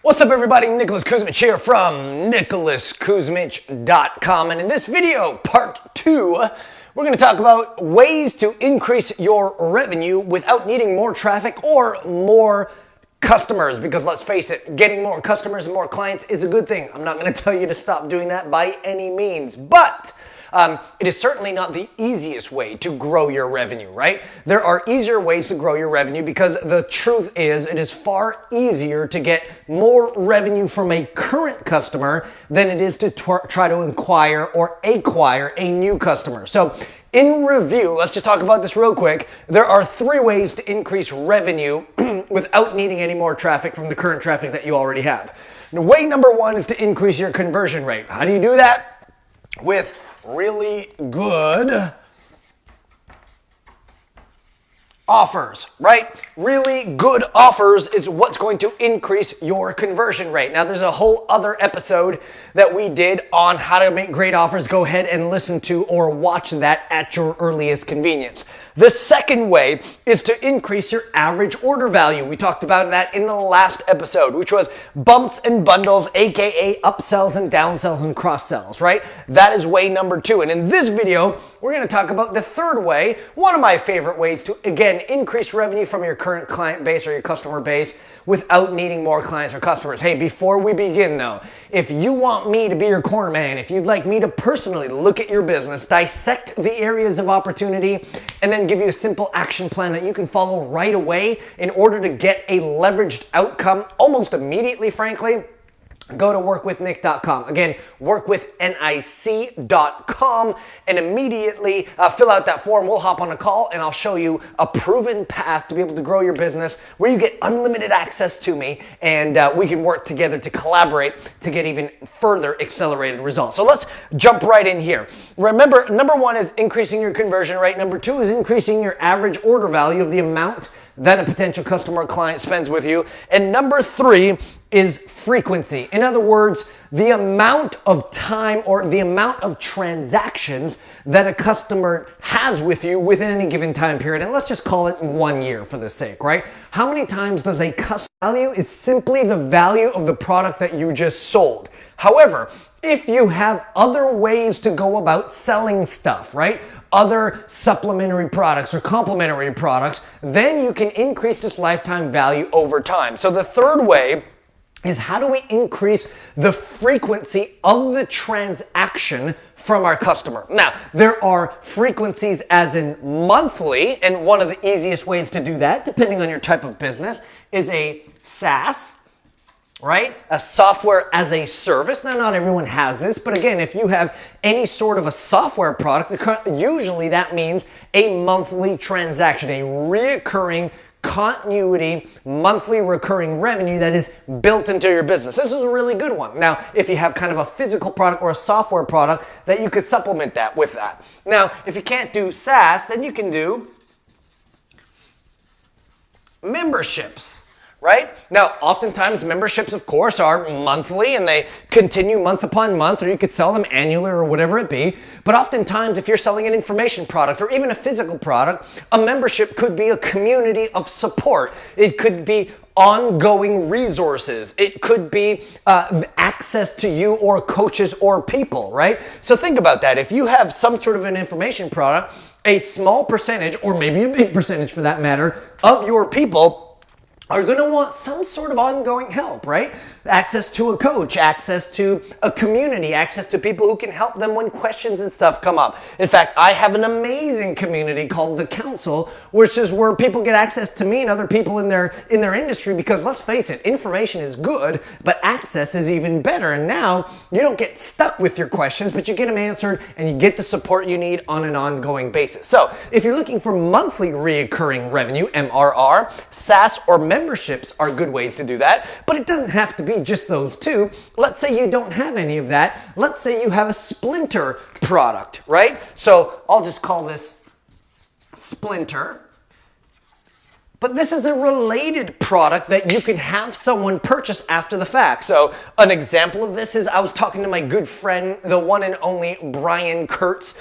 What's up everybody, Nicholas Kuzmich here from nicholaskuzmich.com, and in this video, part 2, we're going to talk about ways to increase your revenue without needing more traffic or more customers, because let's face it, getting more customers and more clients is a good thing. I'm not going to tell you to stop doing that by any means, but it is certainly not the easiest way to grow your revenue, right? There are easier ways to grow your revenue because the truth is it is far easier to get more revenue from a current customer than it is to try to acquire a new customer. So in review, let's just talk about this real quick. There are 3 ways to increase revenue without needing any more traffic from the current traffic that you already have. Now, way number 1 is to increase your conversion rate. How do you do that? With really good offers, right? Really good offers is what's going to increase your conversion rate. Now, there's a whole other episode that we did on how to make great offers. Go ahead and listen to or watch that at your earliest convenience. The second way is to increase your average order value. We talked about that in the last episode, which was bumps and bundles, aka upsells and downsells and cross-sells, right? That is way number 2. And in this video, we're going to talk about the third way, one of my favorite ways to, again, increase revenue from your current client base or your customer base without needing more clients or customers. Hey, before we begin though, if you want me to be your corner man, if you'd like me to personally look at your business, dissect the areas of opportunity, and then give you a simple action plan that you can follow right away in order to get a leveraged outcome almost immediately, frankly, go to workwithnick.com. Again, workwithnic.com, and immediately fill out that form. We'll hop on a call and I'll show you a proven path to be able to grow your business where you get unlimited access to me, and we can work together to collaborate to get even further accelerated results. So let's jump right in here. Remember, number 1 is increasing your conversion rate. Number 2 is increasing your average order value of the amount that a potential customer or client spends with you. And number 3 is frequency. In other words, the amount of time or the amount of transactions that a customer has with you within any given time period. And let's just call it 1 year for the sake, right? How many times does a customer value is simply the value of the product that you just sold. However, if you have other ways to go about selling stuff, right? Other supplementary products or complementary products, then you can increase this lifetime value over time. So the third way is, how do we increase the frequency of the transaction from our customer? Now, there are frequencies as in monthly, and one of the easiest ways to do that, depending on your type of business, is a SaaS, right? A software as a service. Now, not everyone has this, but again, if you have any sort of a software product, usually that means a monthly transaction, a reoccurring continuity, monthly recurring revenue that is built into your business. This is a really good one. Now, if you have kind of a physical product or a software product, that you could supplement that with that. Now, if you can't do SaaS, then you can do memberships. Right? Now, oftentimes memberships, of course, are monthly and they continue month upon month, or you could sell them annually or whatever it be. But oftentimes, if you're selling an information product or even a physical product, a membership could be a community of support. It could be ongoing resources. It could be access to you or coaches or people, right? So think about that. If you have some sort of an information product, a small percentage, or maybe a big percentage for that matter, of your people are going to want some sort of ongoing help, right? Access to a coach, access to a community, access to people who can help them when questions and stuff come up. In fact, I have an amazing community called The Council, which is where people get access to me and other people in their industry, because let's face it, information is good, but access is even better. And now you don't get stuck with your questions, but you get them answered and you get the support you need on an ongoing basis. So if you're looking for monthly recurring revenue, MRR, SaaS or memberships are good ways to do that, but it doesn't have to be just those 2. Let's say you don't have any of that. Let's say you have a splinter product, right? So I'll just call this Splinter. But this is a related product that you can have someone purchase after the fact. So an example of this is, I was talking to my good friend, the one and only Brian Kurtz,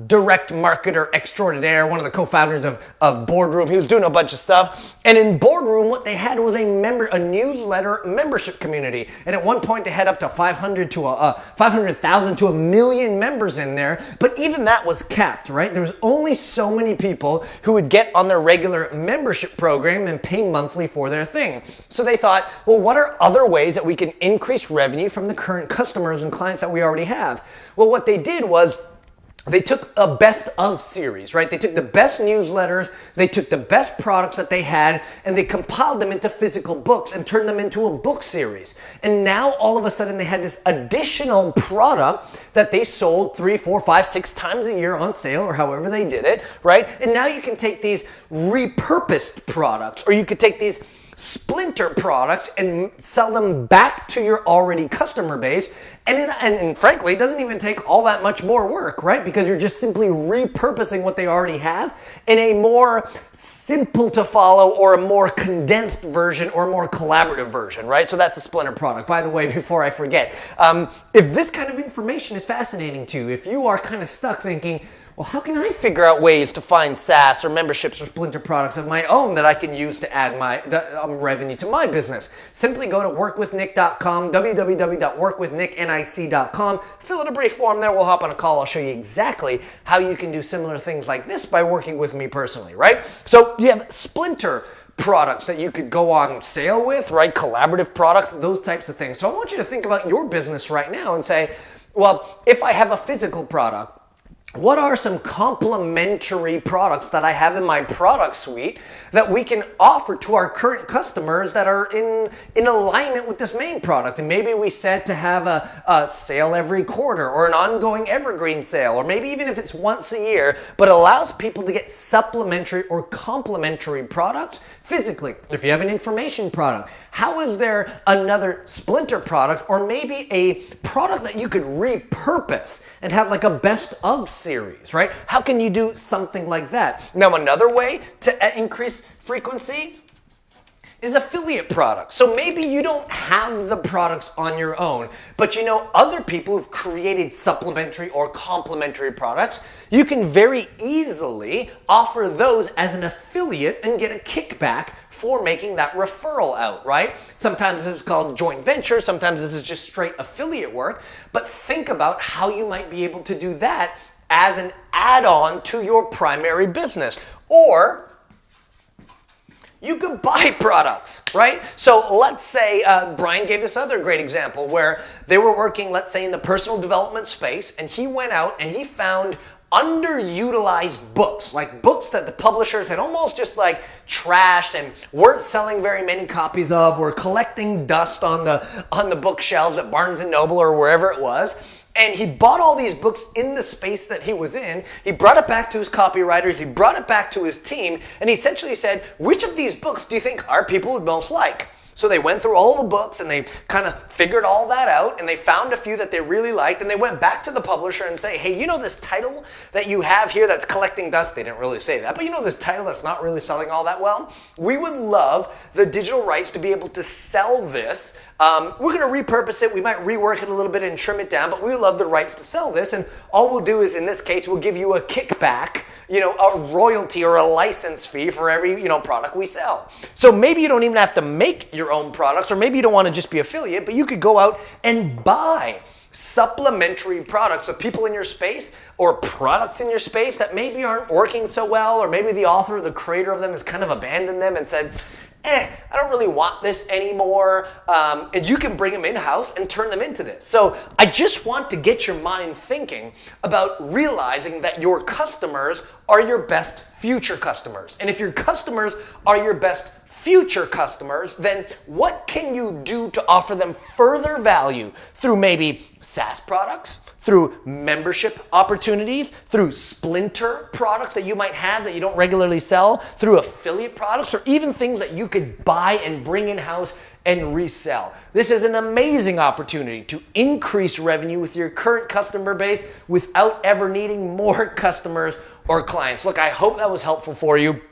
direct marketer extraordinaire, one of the co-founders of Boardroom. He was doing a bunch of stuff. And in Boardroom, what they had was a newsletter membership community. And at one point, they had up to 500,000 to 1 million members in there. But even that was capped, right? There was only so many people who would get on their regular membership program and pay monthly for their thing. So they thought, well, what are other ways that we can increase revenue from the current customers and clients that we already have? Well, what they did was they took a best of series, right? They took the best newsletters, they took the best products that they had, and they compiled them into physical books and turned them into a book series. And now all of a sudden they had this additional product that they sold 3, 4, 5, 6 times a year on sale, or however they did it, right? And now you can take these repurposed products, or you could take these splinter products and sell them back to your already customer base. And frankly, it doesn't even take all that much more work, right? Because you're just simply repurposing what they already have in a more simple to follow or a more condensed version or more collaborative version, right? So that's a splinter product. By the way, before I forget, if this kind of information is fascinating to you, if you are kind of stuck thinking, well, how can I figure out ways to find SaaS or memberships or splinter products of my own that I can use to add my revenue to my business? Simply go to workwithnick.com, www.workwithnick.com, fill out a brief form there, we'll hop on a call, I'll show you exactly how you can do similar things like this by working with me personally, right? So you have splinter products that you could go on sale with, right? Collaborative products, those types of things. So I want you to think about your business right now and say, well, if I have a physical product, what are some complementary products that I have in my product suite that we can offer to our current customers that are in alignment with this main product? And maybe we set to have a sale every quarter or an ongoing evergreen sale, or maybe even if it's once a year, but allows people to get supplementary or complementary products physically. If you have an information product, how is there another splinter product or maybe a product that you could repurpose and have like a best of series, right? How can you do something like that? Now, another way to increase frequency is affiliate products. So maybe you don't have the products on your own, but you know other people who've created supplementary or complementary products. You can very easily offer those as an affiliate and get a kickback for making that referral out, right? Sometimes this is called joint venture, sometimes this is just straight affiliate work, but think about how you might be able to do that as an add-on to your primary business. Or you could buy products, right? So let's say Brian gave this other great example where they were working, let's say, in the personal development space, and he went out and he found underutilized books, like books that the publishers had almost just like trashed and weren't selling very many copies of, or collecting dust on the bookshelves at Barnes & Noble or wherever it was. And he bought all these books in the space that he was in. He brought it back to his copywriters. He brought it back to his team. And he essentially said, which of these books do you think our people would most like? So they went through all the books and they kind of figured all that out, and they found a few that they really liked, and they went back to the publisher and say, hey, you know this title that you have here that's collecting dust? They didn't really say that, but you know this title that's not really selling all that well? We would love the digital rights to be able to sell this. We're going to repurpose it. We might rework it a little bit and trim it down, but we would love the rights to sell this. And all we'll do is, in this case, we'll give you a kickback, you know, a royalty or a license fee for every, you know, product we sell. So maybe you don't even have to make your own products, or maybe you don't want to just be affiliate, but you could go out and buy supplementary products of people in your space or products in your space that maybe aren't working so well, or maybe the author or the creator of them has kind of abandoned them and said, I don't really want this anymore. And you can bring them in-house and turn them into this. So I just want to get your mind thinking about realizing that your customers are your best future customers. And if your customers are your best future customers, then what can you do to offer them further value through maybe SaaS products, through membership opportunities, through splinter products that you might have that you don't regularly sell, through affiliate products, or even things that you could buy and bring in-house and resell. This is an amazing opportunity to increase revenue with your current customer base without ever needing more customers or clients. Look, I hope that was helpful for you.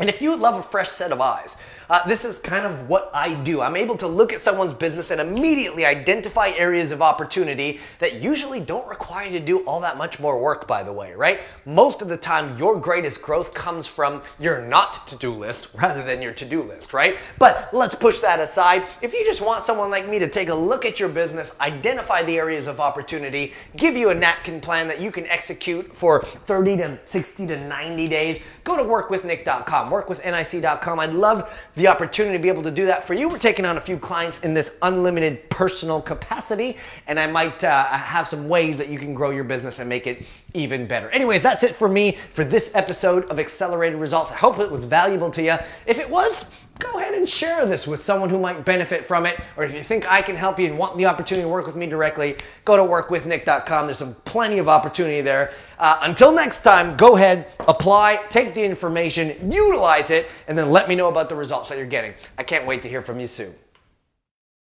And if you would love a fresh set of eyes This is kind of what I do. I'm able to look at someone's business and immediately identify areas of opportunity that usually don't require you to do all that much more work, by the way, right? Most of the time, your greatest growth comes from your not to-do list rather than your to-do list, right? But let's push that aside. If you just want someone like me to take a look at your business, identify the areas of opportunity, give you a napkin plan that you can execute for 30 to 60 to 90 days, go to workwithnick.com, workwithnic.com. I'd love the opportunity to be able to do that for you. We're taking on a few clients in this unlimited personal capacity, and I might have some ways that you can grow your business and make it even better. Anyways, that's it for me for this episode of Accelerated Results. I hope it was valuable to you. If it was, go ahead and share this with someone who might benefit from it. Or if you think I can help you and want the opportunity to work with me directly, go to workwithnick.com. There's plenty of opportunity there. Until next time, go ahead, apply, take the information, utilize it, and then let me know about the results that you're getting. I can't wait to hear from you soon.